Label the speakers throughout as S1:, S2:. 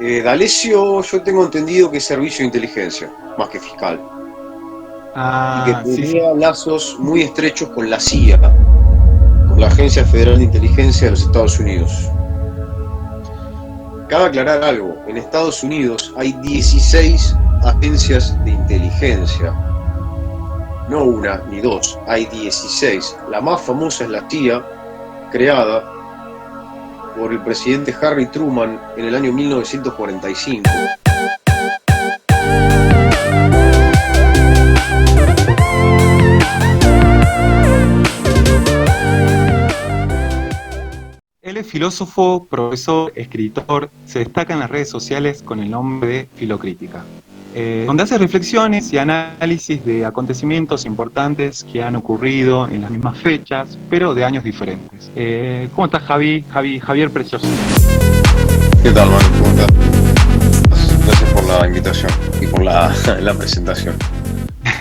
S1: D'Alessio, yo tengo entendido que es servicio de inteligencia, más que fiscal. Y que
S2: Ah, sí, sí.
S1: tenía lazos muy estrechos con la CIA, con la Agencia Federal de Inteligencia de los Estados Unidos. Cabe aclarar algo, en Estados Unidos hay 16 agencias de inteligencia, no una ni dos, hay 16. La más famosa es la CIA, creada por el presidente Harry Truman en el año 1945.
S2: Él es filósofo, profesor, escritor, se destaca en las redes sociales con el nombre de Filocrítica, donde hace reflexiones y análisis de acontecimientos importantes que han ocurrido en las mismas fechas, pero de años diferentes. ¿Cómo estás, Javier Precioso?
S1: ¿Qué tal, Manu? ¿Cómo estás? Gracias por la invitación y por la presentación.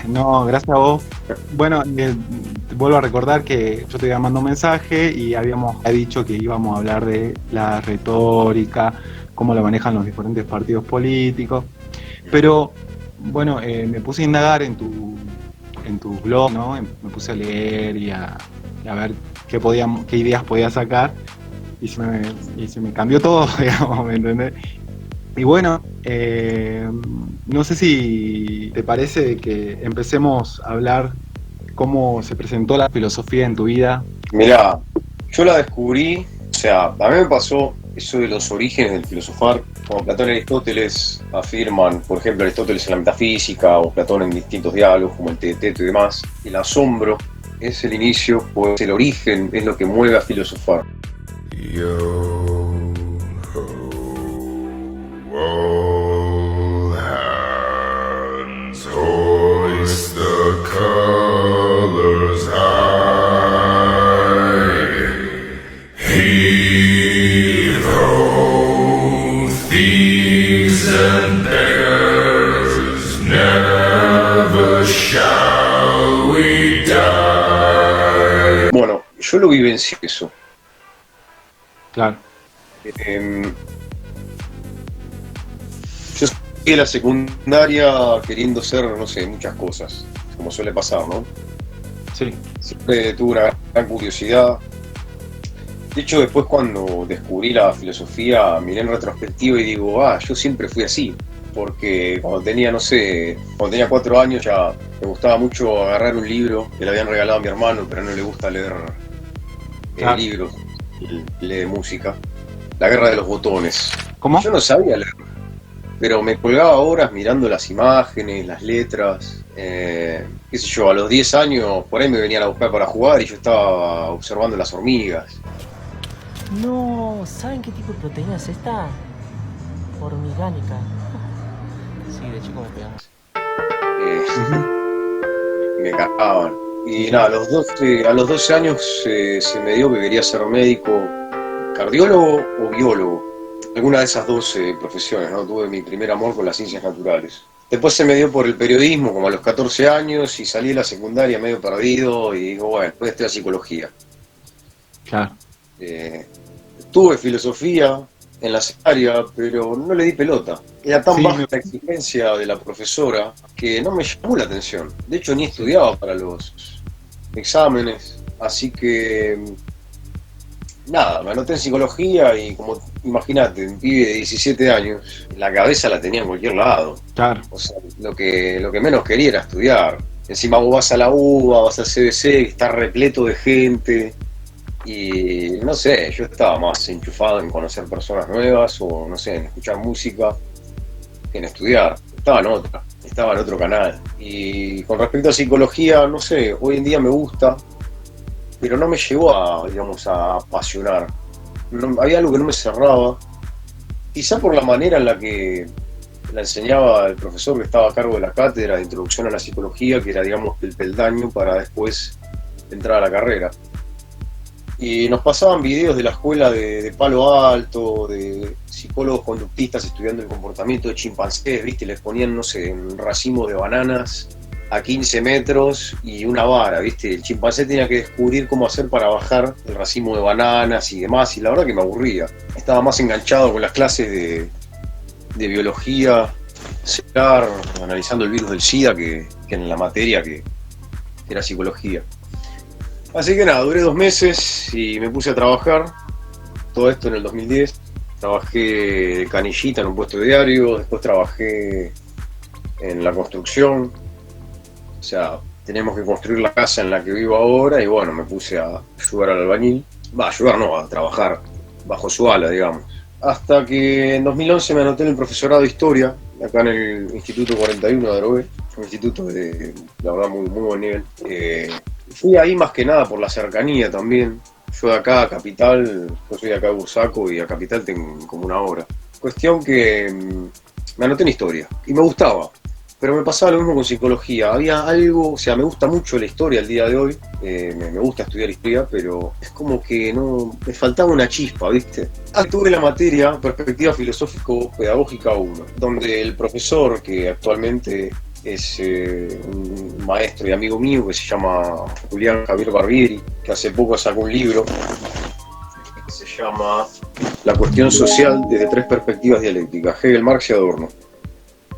S2: No, gracias a vos. Bueno, vuelvo a recordar que yo te había mandado un mensaje y habíamos dicho que íbamos a hablar de la retórica, cómo la manejan los diferentes partidos políticos. Pero, bueno, me puse a indagar en tu blog, ¿no? Me puse a leer y a ver qué ideas podía sacar y se me cambió todo, digamos, ¿me entendés? Y bueno, no sé si te parece que empecemos a hablar cómo se presentó la filosofía en tu vida.
S1: Mirá, yo la descubrí, o sea, a mí me pasó eso de los orígenes del filosofar, como Platón y Aristóteles afirman, por ejemplo, Aristóteles en la metafísica o Platón en distintos diálogos como el Teeteto y demás, el asombro es el inicio, pues el origen es lo que mueve a filosofar.
S3: Yo ho, all hands hoist the colors high. Heave ho, thieves and beggars, never shall we die.
S1: Bueno, yo lo vivencié eso.
S2: Claro.
S1: Yo salí de la secundaria queriendo ser, no sé, muchas cosas, como suele pasar, ¿no?
S2: Sí.
S1: Siempre tuve una gran curiosidad. De hecho, después cuando descubrí la filosofía, miré en retrospectiva y digo, yo siempre fui así. Porque cuando tenía, no sé, cuando tenía 4 años ya me gustaba mucho agarrar un libro que le habían regalado a mi hermano, pero no le gusta leer
S2: Claro.
S1: libros, lee música. La Guerra de los Botones.
S2: ¿Cómo?
S1: Yo no sabía leer, pero me colgaba horas mirando las imágenes, las letras. Qué sé yo, a los 10 años por ahí me venían a buscar para jugar y yo estaba observando las hormigas.
S4: No, ¿saben qué tipo de proteína es esta? Hormigánica. Sí, de chico me pegaban.
S1: Me cagaban. Y nada, a los 12 años se me dio que quería ser médico, cardiólogo o biólogo. Alguna de esas dos profesiones, ¿no? Tuve mi primer amor con las ciencias naturales. Después se me dio por el periodismo, como a los 14 años, y salí de la secundaria medio perdido y digo, bueno, después estudiar psicología.
S2: Claro.
S1: Tuve filosofía en la secundaria, pero no le di pelota. Era tan baja la exigencia de la profesora que no me llamó la atención. De hecho, ni estudiaba para los exámenes, así que nada, me anoté en psicología y como imagínate, un pibe de 17 años, la cabeza la tenía en cualquier lado.
S2: Claro.
S1: O sea, lo que menos quería era estudiar. Encima vos vas a la UBA, vas al CBC, que está repleto de gente. Y no sé, yo estaba más enchufado en conocer personas nuevas o no sé, en escuchar música que en estudiar. Estaba en otro canal. Y con respecto a psicología, no sé, hoy en día me gusta, pero no me llegó a, digamos, a apasionar. Había algo que no me cerraba, quizá por la manera en la que la enseñaba el profesor que estaba a cargo de la cátedra de introducción a la psicología, que era, digamos, el peldaño para después entrar a la carrera. Y nos pasaban videos de la escuela de Palo Alto, de psicólogos conductistas estudiando el comportamiento de chimpancés, ¿viste? Les ponían, no sé, un racimo de bananas a 15 metros y una vara, ¿viste? El chimpancé tenía que descubrir cómo hacer para bajar el racimo de bananas y demás, y la verdad que me aburría. Estaba más enganchado con las clases de biología celular, analizando el virus del SIDA, que en la materia que era psicología. Así que nada, duré 2 meses y me puse a trabajar. Todo esto en el 2010. Trabajé de canillita en un puesto de diario, después trabajé en la construcción. O sea, tenemos que construir la casa en la que vivo ahora y bueno, me puse a ayudar al albañil. Ayudar no, a trabajar bajo su ala, digamos. Hasta que en 2011 me anoté en el profesorado de Historia, acá en el Instituto 41 de Adrogué, un instituto de, la verdad, muy buen nivel. Fui ahí más que nada por la cercanía también. Yo de acá a Capital, yo soy de acá de Bursaco y a Capital tengo como 1 hora. Cuestión que me anoté en Historia y me gustaba. Pero me pasaba lo mismo con psicología. Había algo, o sea, me gusta mucho la historia al día de hoy. Me gusta estudiar historia, pero es como que no, me faltaba una chispa, ¿viste? Tuve la materia Perspectiva Filosófico-Pedagógica 1, donde el profesor, que actualmente es un maestro y amigo mío, que se llama Julián Javier Barbieri, que hace poco sacó un libro que se llama La cuestión social desde 3 perspectivas dialécticas, Hegel, Marx y Adorno.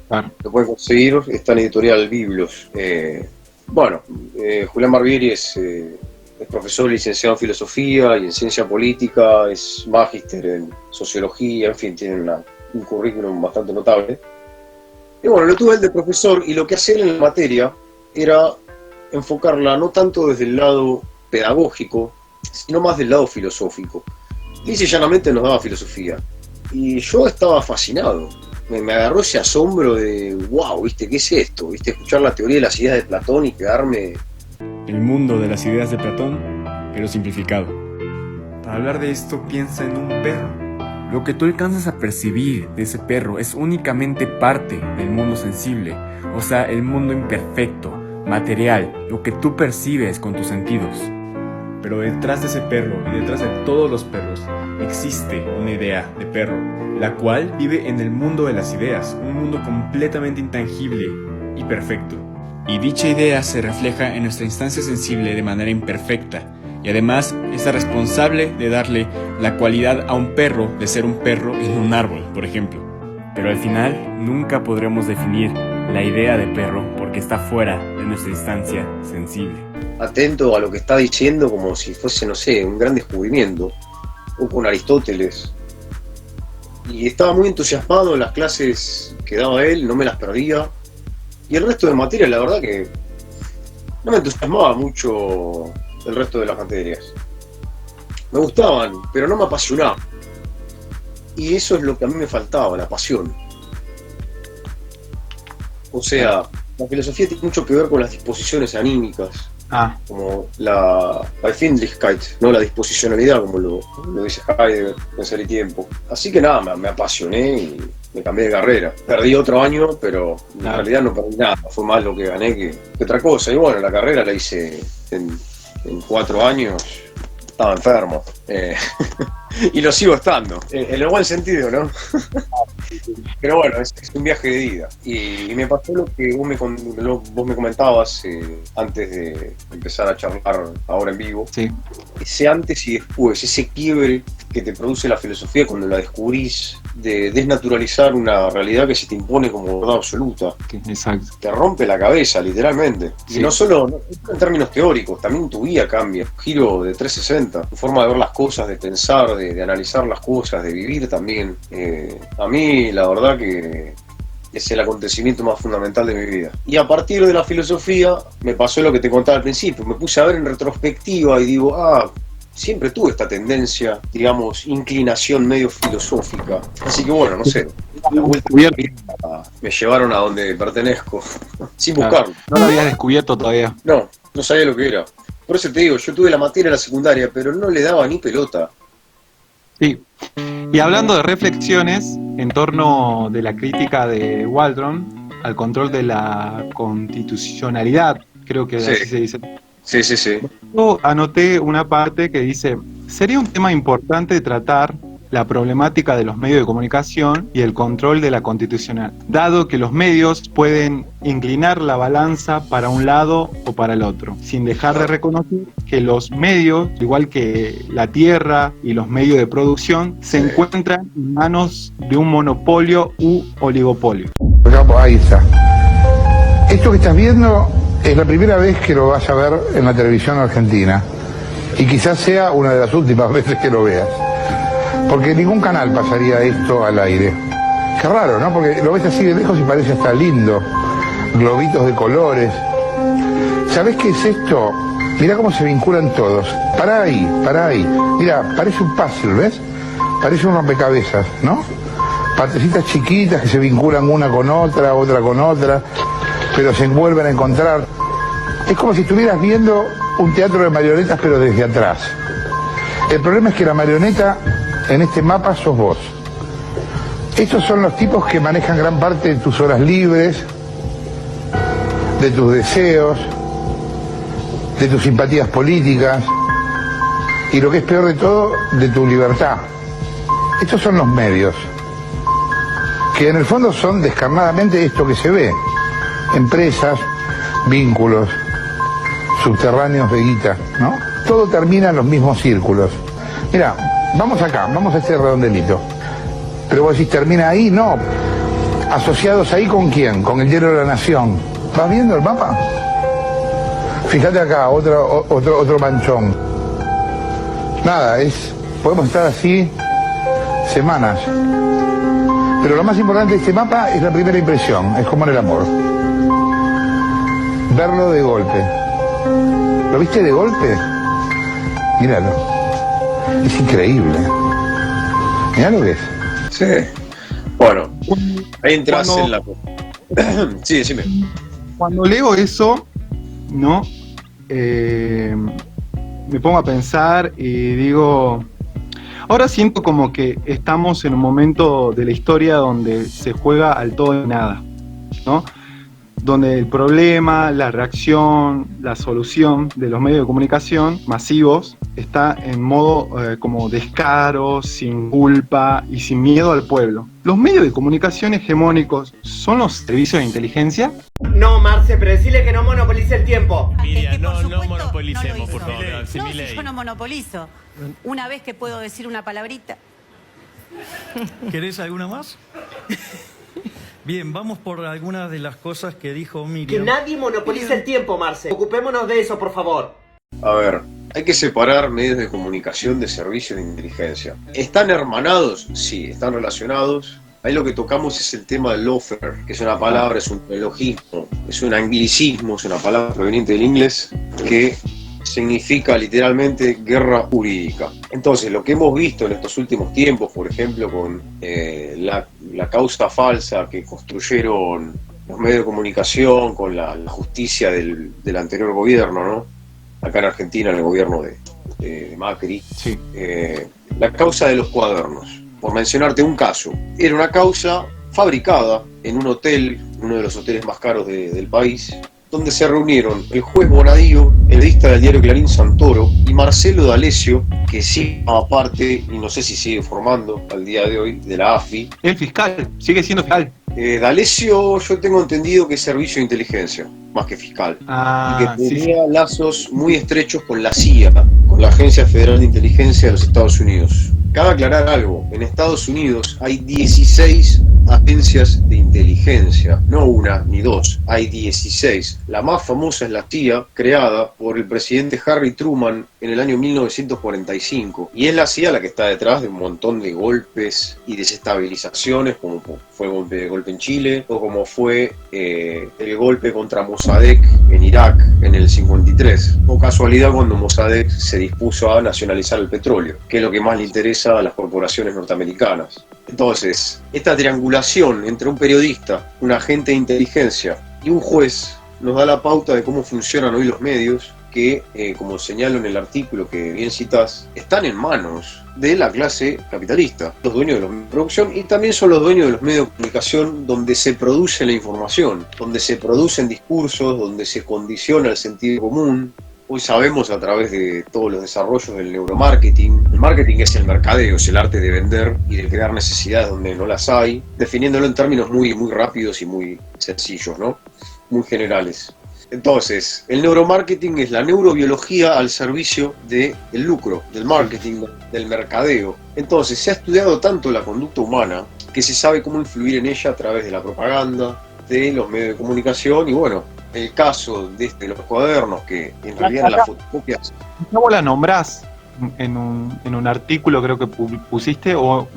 S2: Claro.
S1: Lo pueden conseguir, está en editorial Biblos. Julián Barbieri es profesor licenciado en filosofía y en ciencia política, es magíster en sociología, en fin, tiene un currículum bastante notable. Y bueno, lo tuve él de profesor y lo que hacía él en la materia era enfocarla no tanto desde el lado pedagógico, sino más del lado filosófico. Lisa y llanamente nos daba filosofía. Y yo estaba fascinado. Me agarró ese asombro de, wow, ¿viste? ¿Qué es esto? ¿Viste? Escuchar la teoría de las ideas de Platón y quedarme...
S5: El mundo de las ideas de Platón, pero simplificado. Para hablar de esto, piensa en un perro. Lo que tú alcanzas a percibir de ese perro es únicamente parte del mundo sensible, o sea, el mundo imperfecto, material, lo que tú percibes con tus sentidos. Pero detrás de ese perro y detrás de todos los perros existe una idea de perro, la cual vive en el mundo de las ideas, un mundo completamente intangible y perfecto. Y dicha idea se refleja en nuestra instancia sensible de manera imperfecta, y además es la responsable de darle la cualidad a un perro de ser un perro en un árbol, por ejemplo. Pero al final nunca podremos definir la idea de perro porque está fuera de nuestra instancia sensible.
S1: Atento a lo que está diciendo como si fuese, no sé, un gran descubrimiento, o con Aristóteles. Y estaba muy entusiasmado en las clases que daba él, no me las perdía. Y el resto de materias, la verdad que no me entusiasmaba mucho el resto de las materias. Me gustaban, pero no me apasionaban. Y eso es lo que a mí me faltaba, la pasión. O sea, la filosofía tiene mucho que ver con las disposiciones anímicas. Como la Befindlichkeit, ¿no? La disposicionalidad, como lo dice Heidegger, Pensar y Tiempo. Así que nada, me apasioné y me cambié de carrera. Perdí otro año, pero en realidad no perdí nada. Fue más lo que gané que otra cosa. Y bueno, la carrera la hice en 4 años. Estaba enfermo. Y lo sigo estando. En el buen sentido, ¿no? Pero bueno, es un viaje de ida. Y me pasó lo que vos me comentabas antes de empezar a charlar ahora en vivo.
S2: Sí. Ese
S1: antes y después, ese quiebre que te produce la filosofía cuando la descubrís, de desnaturalizar una realidad que se te impone como verdad absoluta.
S2: Exacto.
S1: Te rompe la cabeza, literalmente.
S2: Sí.
S1: Y no solo en términos teóricos, también tu vida cambia. Un giro de 360, tu forma de ver las cosas, de pensar, de analizar las cosas, de vivir también. A mí, la verdad que es el acontecimiento más fundamental de mi vida. Y a partir de la filosofía, me pasó lo que te contaba al principio. Me puse a ver en retrospectiva y digo, siempre tuve esta tendencia, digamos, inclinación medio filosófica. Así que bueno, no sé, la vuelta me llevaron a donde pertenezco, sin buscarlo.
S2: No lo habías descubierto todavía.
S1: No sabía lo que era. Por eso te digo, yo tuve la materia en la secundaria, pero no le daba ni pelota.
S2: Sí. Y hablando de reflexiones en torno de la crítica de Waldron al control de la constitucionalidad, creo que así se dice.
S1: Sí.
S2: Yo anoté una parte que dice: sería un tema importante de tratar la problemática de los medios de comunicación y el control de la constitucional, dado que los medios pueden inclinar la balanza para un lado o para el otro, sin dejar de reconocer que los medios, igual que la tierra y los medios de producción, se encuentran en manos de un monopolio u oligopolio.
S6: Ahí está. Esto que estás viendo es la primera vez que lo vas a ver en la televisión argentina y quizás sea una de las últimas veces que lo veas, porque ningún canal pasaría esto al aire. Qué raro, ¿no? Porque lo ves así de lejos y parece hasta lindo, globitos de colores. ¿Sabés qué es esto? Mirá cómo se vinculan todos. Pará ahí. Mirá, parece un puzzle, ¿ves? Parece un rompecabezas, ¿no? Partecitas chiquitas que se vinculan una con otra, otra con otra, pero se vuelven a encontrar. Es como si estuvieras viendo un teatro de marionetas, pero desde atrás. El problema es que la marioneta en este mapa sos vos. Estos son los tipos que manejan gran parte de tus horas libres, de tus deseos, de tus simpatías políticas y, lo que es peor de todo, de tu libertad. Estos son los medios, que en el fondo son descarnadamente esto que se ve: empresas, vínculos, subterráneos de guita, ¿no? Todo termina en los mismos círculos. Mira, vamos acá, vamos a este redondelito. Pero vos decís, ¿termina ahí? No. ¿Asociados ahí con quién? Con el diario de la Nación. ¿Vas viendo el mapa? Fíjate acá, otro manchón. Nada, podemos estar así semanas. Pero lo más importante de este mapa es la primera impresión, es como en el amor. Verlo de golpe. ¿Lo viste de golpe? Míralo. Es increíble. Mirá lo que es.
S1: Sí. Bueno, ahí entras en la... Sí, decime.
S2: Cuando leo eso, ¿no? Me pongo a pensar y digo... Ahora siento como que estamos en un momento de la historia donde se juega al todo y nada, ¿no? Donde el problema, la reacción, la solución de los medios de comunicación masivos está en modo como descaro, sin culpa y sin miedo al pueblo. ¿Los medios de comunicación hegemónicos son los servicios de inteligencia?
S7: No, Marce, pero decirle que no monopolice el tiempo.
S8: Miriam,
S9: no
S8: monopolicemos, por favor.
S9: No, si yo no monopolizo. Una vez que puedo decir una palabrita.
S10: ¿Querés alguna más? Bien, vamos por algunas de las cosas que dijo
S7: Que
S10: Miriam.
S7: nadie monopolice el tiempo, Marce. Ocupémonos de eso, por favor.
S1: A ver, hay que separar medios de comunicación de servicios de inteligencia. ¿Están hermanados? Sí, están relacionados. Ahí lo que tocamos es el tema del lawfare, que es una palabra, es un neologismo, es un anglicismo, es una palabra proveniente del inglés que significa literalmente guerra jurídica. Entonces, lo que hemos visto en estos últimos tiempos, por ejemplo, con la causa falsa que construyeron los medios de comunicación con la justicia del anterior gobierno, ¿no? Acá en Argentina, en el gobierno de Macri,
S2: Sí.
S1: La causa de los cuadernos. Por mencionarte un caso, era una causa fabricada en un hotel, uno de los hoteles más caros del país, donde se reunieron el juez Bonadío, el edista del diario Clarín Santoro y Marcelo D'Alessio, que sí formaba parte, y no sé si sigue formando al día de hoy, de la AFI.
S2: El fiscal, sigue siendo fiscal.
S1: D'Alessio, yo tengo entendido que es servicio de inteligencia, más que fiscal. Y que tenía lazos muy estrechos con la CIA, con la Agencia Federal de Inteligencia de los Estados Unidos. Cabe aclarar algo, en Estados Unidos hay 16 agencias de inteligencia, no una ni dos, hay 16. La más famosa es la CIA, creada por el presidente Harry Truman en el año 1945, y es la CIA la que está detrás de un montón de golpes y desestabilizaciones, como fue el golpe en Chile, o como fue el golpe contra Mossadegh en Irak en el 53, o casualidad cuando Mossadegh se dispuso a nacionalizar el petróleo, que es lo que más le interesa a las corporaciones norteamericanas. Entonces, esta triangulación entre un periodista, un agente de inteligencia y un juez nos da la pauta de cómo funcionan hoy los medios, que, como señalo en el artículo que bien citás, están en manos de la clase capitalista, los dueños de los medios de producción, y también son los dueños de los medios de comunicación donde se produce la información, donde se producen discursos, donde se condiciona el sentido común, hoy sabemos a través de todos los desarrollos del neuromarketing. El marketing es el mercadeo, es el arte de vender y de crear necesidades donde no las hay, definiéndolo en términos muy, muy rápidos y muy sencillos, ¿no? Muy generales. Entonces, el neuromarketing es la neurobiología al servicio del lucro, del marketing, del mercadeo. Entonces, se ha estudiado tanto la conducta humana que se sabe cómo influir en ella a través de la propaganda, de los medios de comunicación y bueno, el caso de los cuadernos que en realidad eran las fotocopias.
S2: ¿Cómo la nombrás en un artículo creo que pusiste o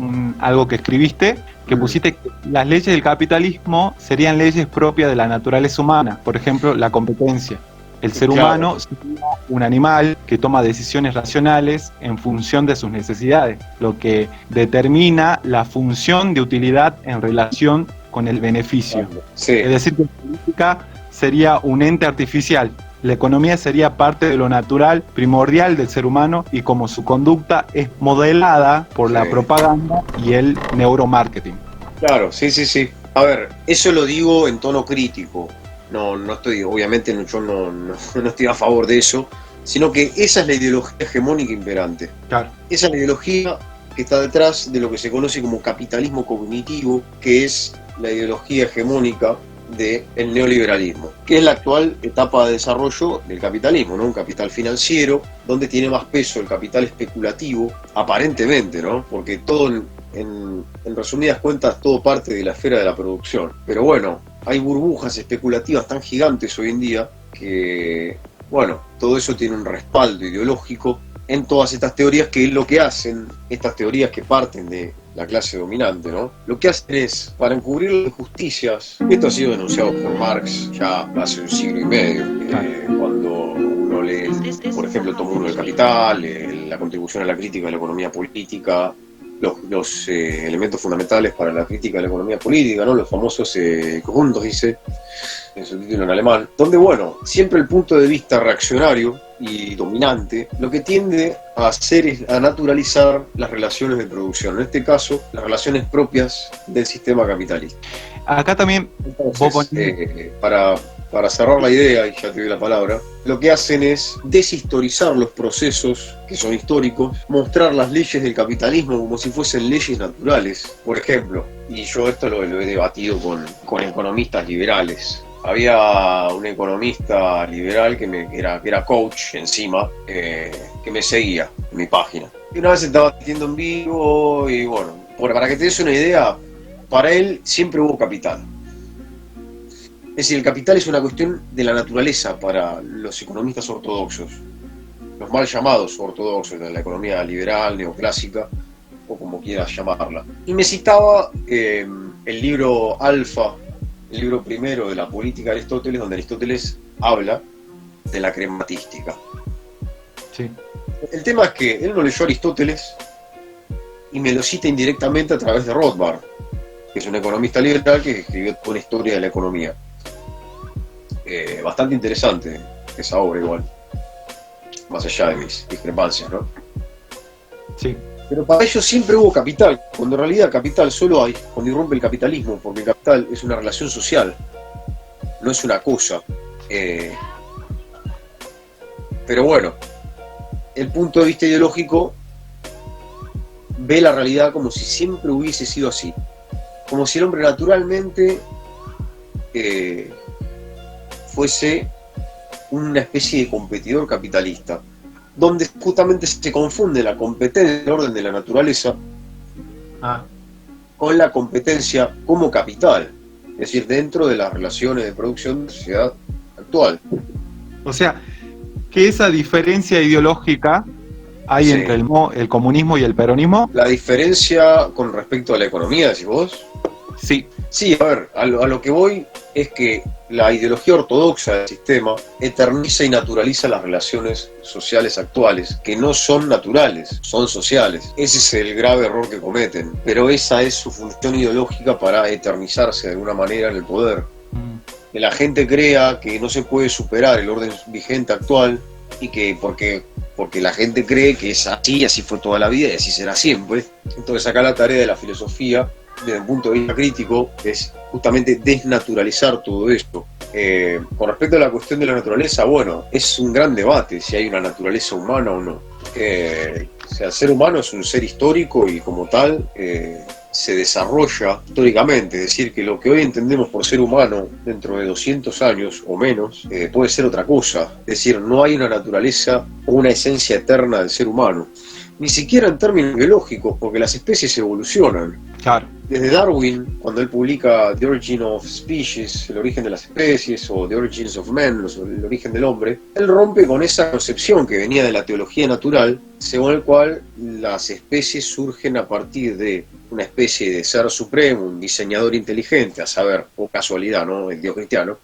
S2: algo que escribiste? Que pusiste que las leyes del capitalismo serían leyes propias de la naturaleza humana, por ejemplo, la competencia. El ser humano sería un animal que toma decisiones racionales en función de sus necesidades, lo que determina la función de utilidad en relación con el beneficio.
S1: Sí.
S2: Es decir, que la política sería un ente artificial. La economía sería parte de lo natural, primordial del ser humano, y como su conducta es modelada por la propaganda y el neuromarketing.
S1: Claro, sí. A ver, eso lo digo en tono crítico. No estoy, obviamente yo no estoy a favor de eso, sino que esa es la ideología hegemónica imperante.
S2: Claro.
S1: Esa es la ideología que está detrás de lo que se conoce como capitalismo cognitivo, que es la ideología hegemónica del neoliberalismo, que es la actual etapa de desarrollo del capitalismo, ¿no? Un capital financiero, donde tiene más peso el capital especulativo, aparentemente, ¿no? Porque todo, en resumidas cuentas, todo parte de la esfera de la producción. Pero bueno, hay burbujas especulativas tan gigantes hoy en día que, bueno, todo eso tiene un respaldo ideológico en todas estas teorías, que es lo que hacen, estas teorías que parten de la clase dominante, ¿no? Lo que hacen es, para encubrir las injusticias, esto ha sido denunciado por Marx ya hace un siglo y medio, cuando uno lee, por ejemplo, tomo uno del Capital, la contribución a la crítica de la economía política, los elementos fundamentales para la crítica de la economía política, ¿no? Los famosos conjuntos, dice en su título en alemán, donde, bueno, siempre el punto de vista reaccionario y dominante, lo que tiende a hacer es a naturalizar las relaciones de producción, en este caso, las relaciones propias del sistema capitalista.
S2: Acá también,
S1: entonces, para cerrar la idea, y ya te doy la palabra, lo que hacen es deshistorizar los procesos que son históricos, mostrar las leyes del capitalismo como si fuesen leyes naturales. Por ejemplo, y yo esto lo he debatido con economistas liberales. Había un economista liberal que era coach encima, que me seguía en mi página. Y una vez estaba metiendo en vivo y bueno, para que te des una idea, para él siempre hubo capital. Es decir, el capital es una cuestión de la naturaleza para los economistas ortodoxos, los mal llamados ortodoxos de la economía liberal, neoclásica, o como quieras llamarla. Y me citaba el libro Alfa, el libro primero de la política de Aristóteles, donde Aristóteles habla de la crematística.
S2: Sí.
S1: El tema es que él no leyó a Aristóteles y me lo cita indirectamente a través de Rothbard, que es un economista liberal que escribió una historia de la economía. Bastante interesante esa obra igual, más allá de mis discrepancias, ¿no?
S2: Sí.
S1: Pero para ellos siempre hubo capital, cuando en realidad capital solo hay cuando irrumpe el capitalismo, porque el capital es una relación social, no es una cosa. Pero bueno, el punto de vista ideológico ve la realidad como si siempre hubiese sido así, como si el hombre naturalmente fuese una especie de competidor capitalista, donde justamente se confunde la competencia del orden de la naturaleza con la competencia como capital, es decir, dentro de las relaciones de producción de la sociedad actual.
S2: O sea, que esa diferencia ideológica hay entre el comunismo y el peronismo.
S1: La diferencia con respecto a la economía, decís vos.
S2: Sí.
S1: Sí, a ver, a lo que voy es que la ideología ortodoxa del sistema eterniza y naturaliza las relaciones sociales actuales, que no son naturales, son sociales. Ese es el grave error que cometen, pero esa es su función ideológica para eternizarse de alguna manera en el poder. Que la gente crea que no se puede superar el orden vigente actual y que porque la gente cree que es así, así fue toda la vida y así será siempre. Entonces acá la tarea de la filosofía, desde un punto de vista crítico, es justamente desnaturalizar todo esto, Con respecto a la cuestión de la naturaleza, bueno, es un gran debate si hay una naturaleza humana o no. O sea, el ser humano es un ser histórico y como tal se desarrolla históricamente. Es decir, que lo que hoy entendemos por ser humano dentro de 200 años o menos puede ser otra cosa. Es decir, no hay una naturaleza o una esencia eterna del ser humano. Ni siquiera en términos biológicos, porque las especies evolucionan.
S2: Claro.
S1: Desde Darwin, cuando él publica The Origin of Species, el origen de las especies, o The Origins of Man, el origen del hombre, él rompe con esa concepción que venía de la teología natural, según el cual las especies surgen a partir de una especie de ser supremo, un diseñador inteligente, a saber, por casualidad, ¿no?, el Dios cristiano.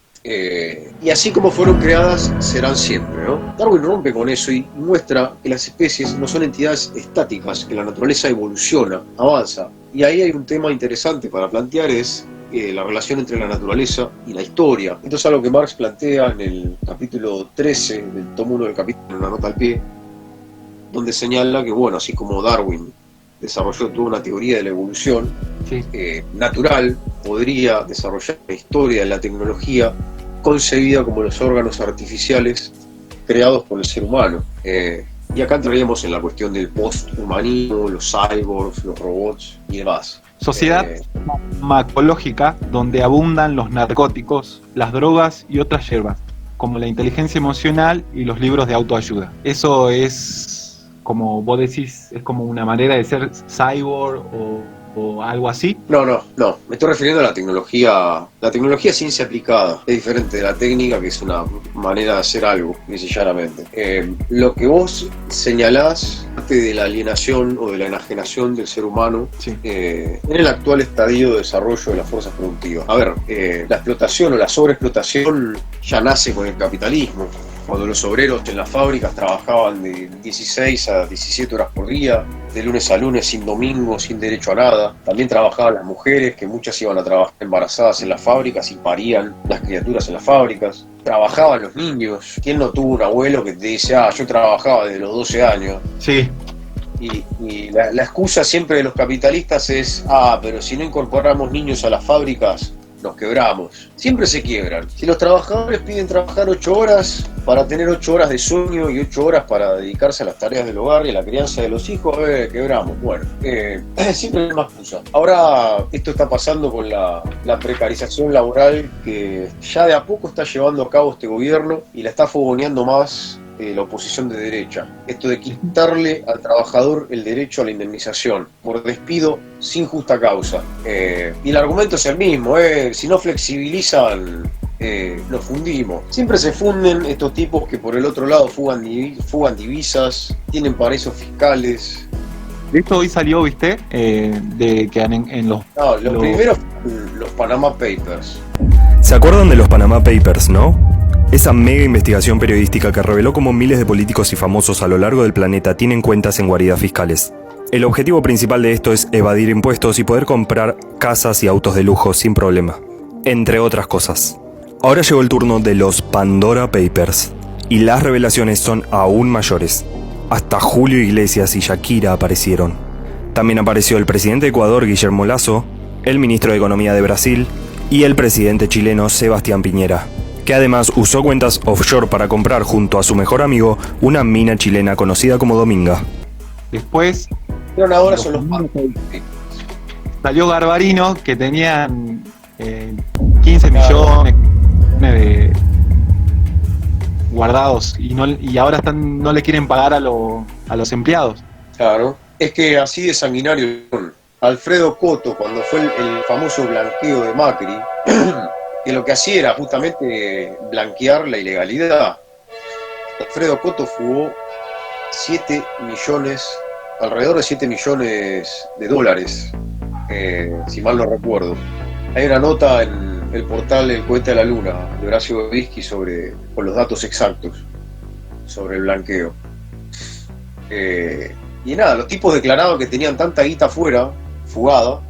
S1: Y así como fueron creadas, serán siempre, ¿no? Darwin rompe con eso y muestra que las especies no son entidades estáticas, que la naturaleza evoluciona, avanza. Y ahí hay un tema interesante para plantear, es la relación entre la naturaleza y la historia. Esto es algo que Marx plantea en el capítulo 13 del tomo 1 del capítulo, en la nota al pie, donde señala que, bueno, así como Darwin desarrolló toda una teoría de la evolución natural, podría desarrollar la historia de la tecnología concebida como los órganos artificiales creados por el ser humano. Y acá entraríamos en la cuestión del posthumanismo, los cyborgs, los robots y demás.
S2: Sociedad macrológica donde abundan los narcóticos, las drogas y otras hierbas, como la inteligencia emocional y los libros de autoayuda. Eso es, como vos decís, es como una manera de ser cyborg o algo así.
S1: No, me estoy refiriendo a la tecnología ciencia aplicada. Es diferente de la técnica, que es una manera de hacer algo, llanamente. Lo que vos señalás, parte de la alienación o de la enajenación del ser humano,
S2: sí,
S1: en el actual estadio de desarrollo de las fuerzas productivas. A ver, la explotación o la sobreexplotación ya nace con el capitalismo. Cuando los obreros en las fábricas trabajaban de 16 a 17 horas por día, de lunes a lunes, sin domingo, sin derecho a nada. También trabajaban las mujeres, que muchas iban a trabajar embarazadas en las fábricas y parían las criaturas en las fábricas. Trabajaban los niños. ¿Quién no tuvo un abuelo que te dice, yo trabajaba desde los 12 años?
S2: Sí.
S1: Y la excusa siempre de los capitalistas es, pero si no incorporamos niños a las fábricas, nos quebramos. Siempre se quiebran. Si los trabajadores piden trabajar 8 horas para tener 8 horas de sueño y 8 horas para dedicarse a las tareas del hogar y a la crianza de los hijos, quebramos. Bueno, siempre hay más excusa. Ahora esto está pasando con la precarización laboral que ya de a poco está llevando a cabo este gobierno y la está fogoneando más la oposición de derecha. Esto de quitarle al trabajador el derecho a la indemnización por despido sin justa causa. Y el argumento es el mismo, si no flexibilizan, nos fundimos. Siempre se funden estos tipos que por el otro lado fugan divisas, tienen paraísos fiscales.
S2: De esto hoy salió, ¿viste? De que en los...
S1: No, lo primero fueron los Panama Papers.
S11: ¿Se acuerdan de los Panama Papers, no? Esa mega investigación periodística que reveló cómo miles de políticos y famosos a lo largo del planeta tienen cuentas en guaridas fiscales. El objetivo principal de esto es evadir impuestos y poder comprar casas y autos de lujo sin problema, entre otras cosas. Ahora llegó el turno de los Pandora Papers, y las revelaciones son aún mayores. Hasta Julio Iglesias y Shakira aparecieron. También apareció el presidente de Ecuador, Guillermo Lasso, el ministro de Economía de Brasil y el presidente chileno, Sebastián Piñera, que además usó cuentas offshore para comprar junto a su mejor amigo una mina chilena conocida como Dominga.
S2: Después
S1: Pero ahora son los Panama.
S2: Salió Garbarino, que tenían 15 millones de guardados y ahora no le quieren pagar a los empleados.
S1: Claro, es que así de sanguinario son. Alfredo Coto, cuando fue el famoso blanqueo de Macri, que lo que hacía era justamente blanquear la ilegalidad. Alfredo Coto fugó alrededor de 7 millones de dólares, si mal no recuerdo. Hay una nota en el portal El Cohete a la Luna de Horacio Bobisky con los datos exactos sobre el blanqueo. Y nada, los tipos declaraban que tenían tanta guita afuera, fugada,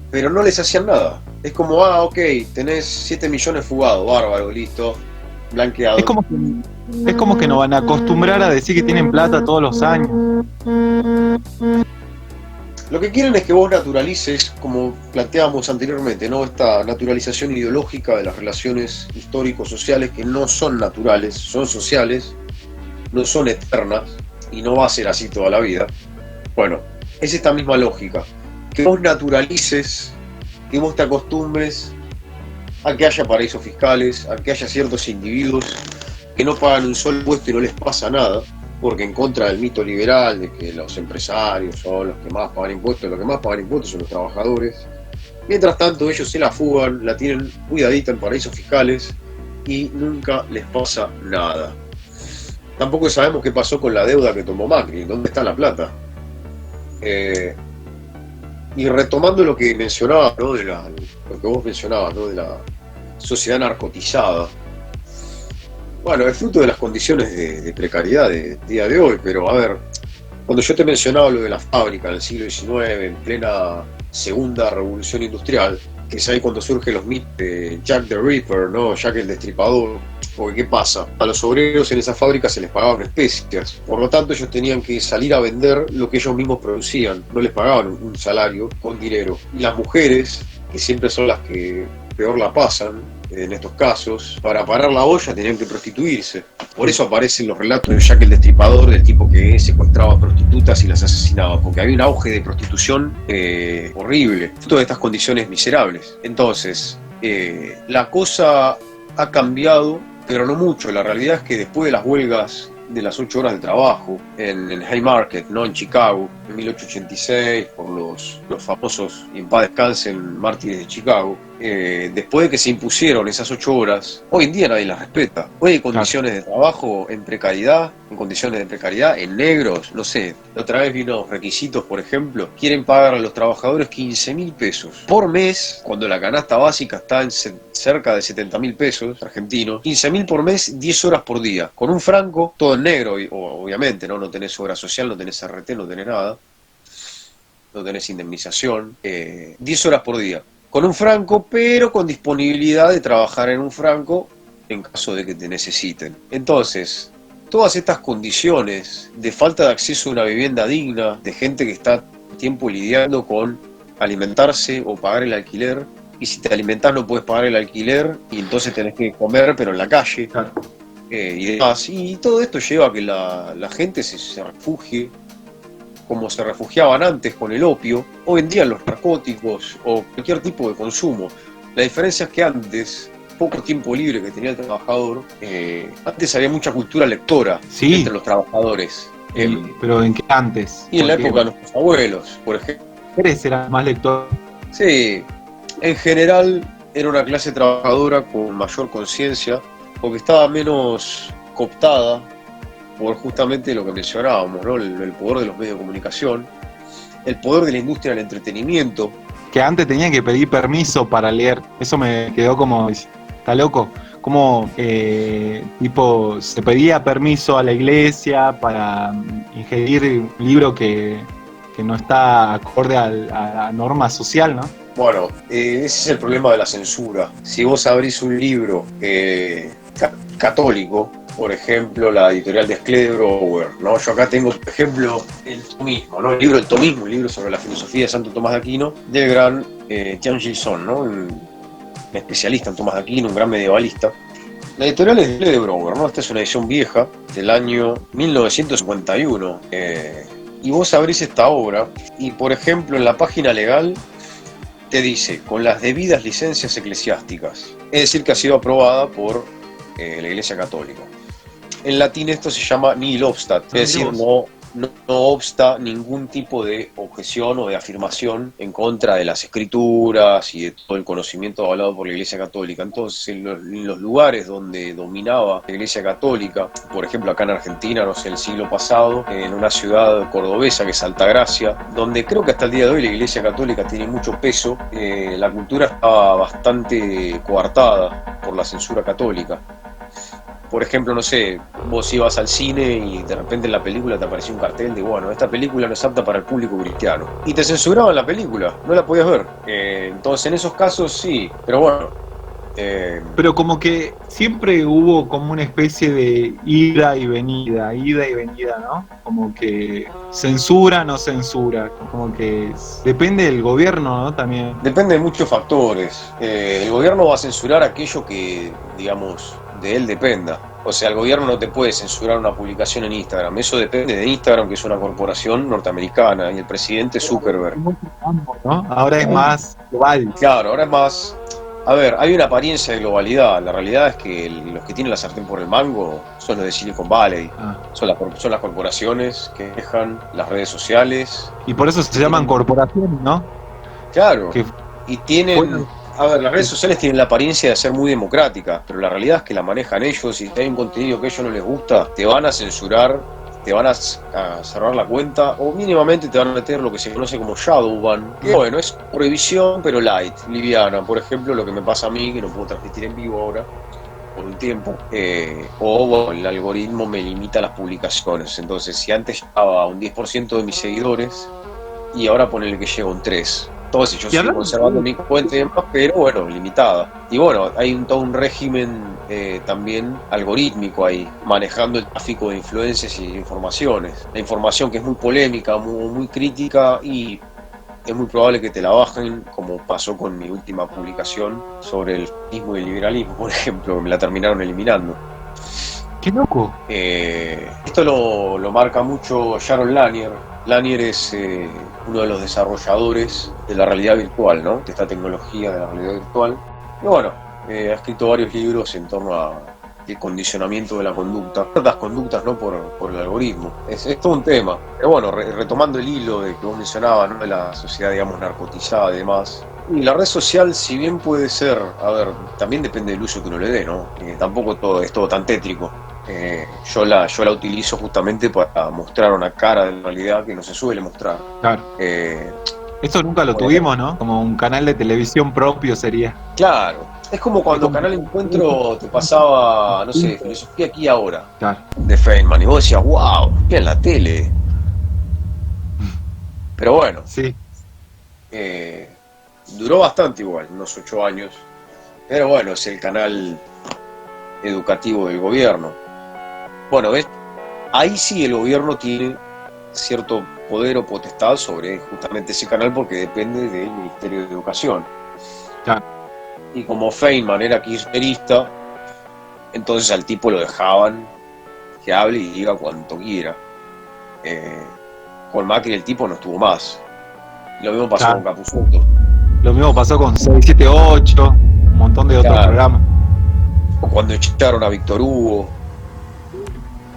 S1: pero no les hacían nada. Es como, ok, tenés 7 millones fugados, bárbaro, listo, blanqueado.
S2: Es como que nos van a acostumbrar a decir que tienen plata todos los años.
S1: Lo que quieren es que vos naturalices, como planteábamos anteriormente, ¿no? Esta naturalización ideológica de las relaciones histórico-sociales que no son naturales, son sociales, no son eternas y no va a ser así toda la vida. Bueno, es esta misma lógica, que vos naturalices, que vos te acostumbres a que haya paraísos fiscales, a que haya ciertos individuos que no pagan un solo impuesto y no les pasa nada, porque en contra del mito liberal de que los empresarios son los que más pagan impuestos, los que más pagan impuestos son los trabajadores. Mientras tanto ellos se la fugan, la tienen cuidadita en paraísos fiscales y nunca les pasa nada. Tampoco sabemos qué pasó con la deuda que tomó Macri, dónde está la plata. Y retomando lo que mencionaba, ¿no? Lo que vos mencionabas, ¿no? De la sociedad narcotizada. Bueno, es fruto de las condiciones de precariedad del día de hoy, pero a ver, cuando yo te mencionaba lo de la fábrica en el siglo XIX, en plena segunda revolución industrial, que es ahí cuando surgen los mitos de Jack the Ripper, ¿no? Jack el Destripador. Porque ¿qué pasa? A los obreros en esa fábrica se les pagaban especias, por lo tanto ellos tenían que salir a vender lo que ellos mismos producían, no les pagaban un salario con dinero. Y las mujeres, que siempre son las que peor la pasan en estos casos, para parar la olla tenían que prostituirse. Por eso aparecen los relatos de Jack el Destripador, del tipo que secuestraba prostitutas y las asesinaba, porque había un auge de prostitución horrible, todas estas condiciones miserables. Entonces, la cosa ha cambiado, pero no mucho. La realidad es que después de las huelgas de las 8 horas de trabajo en Haymarket, ¿no? En Chicago, en 1886, por los famosos, y en paz descansen, mártires de Chicago, después de que se impusieron esas 8 horas, hoy en día nadie las respeta. Hoy hay condiciones de trabajo en precariedad, en negros, no sé. La otra vez vi unos requisitos, por ejemplo, quieren pagar a los trabajadores 15.000 pesos por mes, cuando la canasta básica está en cerca de 70.000 pesos argentinos. 15.000 por mes, 10 horas por día. Con un franco, todo en negro, obviamente, ¿no? No tenés obra social, no tenés RT, no tenés nada. No tenés indemnización. 10 horas por día. Con un franco, pero con disponibilidad de trabajar en un franco en caso de que te necesiten. Entonces, todas estas condiciones de falta de acceso a una vivienda digna, de gente que está tiempo lidiando con alimentarse o pagar el alquiler, y si te alimentás no puedes pagar el alquiler, y entonces tenés que comer, pero en la calle, y demás. Y todo esto lleva a que la gente se refugie, como se refugiaban antes con el opio, hoy en día los narcóticos o cualquier tipo de consumo. La diferencia es que antes, poco tiempo libre que tenía el trabajador, antes había mucha cultura lectora entre los trabajadores.
S2: ¿Pero en qué antes?
S1: Y en la época de nuestros abuelos, por ejemplo.
S2: ¿Eres era más lector?
S1: Sí, en general era una clase trabajadora con mayor conciencia, porque estaba menos cooptada por justamente lo que mencionábamos, ¿no? El poder de los medios de comunicación, el poder de la industria del entretenimiento.
S2: Que antes tenían que pedir permiso para leer. Eso me quedó como, está loco. Como tipo se pedía permiso a la iglesia para ingerir un libro que no está acorde a la norma social, ¿no?
S1: Bueno, ese es el problema de la censura. Si vos abrís un libro católico, por ejemplo, la editorial de Schlesinger, ¿no? Yo acá tengo, por ejemplo, el tomismo, ¿no? El libro El Tomismo, un libro sobre la filosofía de Santo Tomás de Aquino, del gran Tian Gilson, ¿no? Un especialista en Tomás de Aquino, un gran medievalista. La editorial es de Schlesinger, ¿no? Esta es una edición vieja, del año 1951. Y vos abrís esta obra, y por ejemplo, en la página legal te dice, con las debidas licencias eclesiásticas. Es decir, que ha sido aprobada por la Iglesia Católica. En latín esto se llama nihil obstat, es decir, no obsta ningún tipo de objeción o de afirmación en contra de las escrituras y de todo el conocimiento avalado por la Iglesia Católica. Entonces, en los lugares donde dominaba la Iglesia Católica, por ejemplo acá en Argentina, no sé, el siglo pasado, en una ciudad cordobesa que es Altagracia, donde creo que hasta el día de hoy la Iglesia Católica tiene mucho peso, la cultura estaba bastante coartada por la censura católica. Por ejemplo, no sé, vos ibas al cine y de repente en la película te apareció un cartel de, bueno, esta película no es apta para el público cristiano. Y te censuraban la película, no la podías ver. Entonces en esos casos sí, pero bueno,
S2: Pero como que siempre hubo como una especie de ida y venida, ¿no? Como que censura, no censura, como que depende del gobierno, ¿no? También.
S1: Depende de muchos factores. El gobierno va a censurar aquello que, digamos, de él dependa. O sea, el gobierno no te puede censurar una publicación en Instagram. Eso depende de Instagram, que es una corporación norteamericana, y el presidente Zuckerberg.
S2: ¿No? Ahora es más global.
S1: Claro, ahora es más... A ver, hay una apariencia de globalidad. La realidad es que los que tienen la sartén por el mango son los de Silicon Valley. Son las corporaciones que dejan las redes sociales.
S2: Y por eso se llaman corporaciones, ¿no?
S1: Claro. Y tienen... A ver, las redes sociales tienen la apariencia de ser muy democráticas, pero la realidad es que la manejan ellos, y si hay un contenido que a ellos no les gusta, te van a censurar, te van a cerrar la cuenta, o mínimamente te van a meter lo que se conoce como shadowban. Que bueno, es prohibición, pero light, liviana. Por ejemplo, lo que me pasa a mí, que no puedo transmitir en vivo ahora, por un tiempo, o bueno, el algoritmo me limita las publicaciones. Entonces, si antes llegaba a un 10% de mis seguidores, y ahora ponele que llega un 3%. Entonces yo sigo conservando mi cuenta y demás, pero bueno, limitada. Y bueno, hay todo un régimen también algorítmico ahí, manejando el tráfico de influencias y informaciones. La información que es muy polémica, muy crítica, y es muy probable que te la bajen, como pasó con mi última publicación sobre el feminismo y el liberalismo, por ejemplo, que me la terminaron eliminando.
S2: ¡Qué loco!
S1: Esto lo marca mucho Jaron Lanier. Lanier es uno de los desarrolladores de la realidad virtual, ¿no? De esta tecnología de la realidad virtual. Y bueno, ha escrito varios libros en torno a el condicionamiento de la conducta, las conductas, ¿no? Por el algoritmo. Es todo un tema. Pero bueno, retomando el hilo de que vos mencionabas, ¿no? De la sociedad, digamos, narcotizada y demás. Y la red social, si bien puede ser, a ver, también depende del uso que uno le dé, ¿no? Tampoco es todo tan tétrico. Yo la utilizo justamente para mostrar una cara de la realidad que no se suele mostrar.
S2: Claro. Esto nunca lo tuvimos, ¿no? Como un canal de televisión propio sería.
S1: Claro. Es como cuando Canal Encuentro te pasaba, no sé, Filosofía aquí y ahora.
S2: Claro.
S1: De Feynman. Y vos decías, wow, ¿qué en la tele? Pero bueno.
S2: Sí.
S1: Duró bastante igual, unos 8 años. Pero bueno, es el canal educativo del gobierno. Bueno, ¿ves? Ahí sí el gobierno tiene cierto poder o potestad sobre justamente ese canal, porque depende del Ministerio de Educación.
S2: Claro.
S1: Y como Feynman era kirchnerista, entonces al tipo lo dejaban que hable y diga cuanto quiera. Con Macri el tipo no estuvo más. Lo mismo pasó con Capusotto.
S2: Lo mismo pasó con 678, un montón de otros programas.
S1: O cuando echaron a Víctor Hugo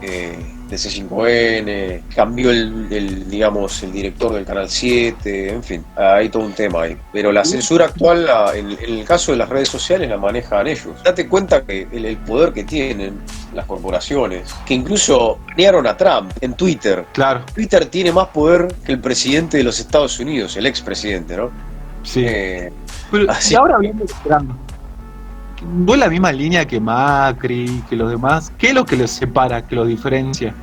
S1: de C5N, cambió el director del Canal 7, en fin, hay todo un tema ahí. Pero la censura actual, en el caso de las redes sociales, la manejan ellos. Date cuenta que el poder que tienen las corporaciones, que incluso banearon a Trump en Twitter.
S2: Claro.
S1: Twitter tiene más poder que el presidente de los Estados Unidos, el expresidente, ¿no?
S2: Sí. Pero y ahora hablando de Trump, ¿no es la misma línea que Macri, que los demás? ¿Qué es lo que los separa, que los diferencia?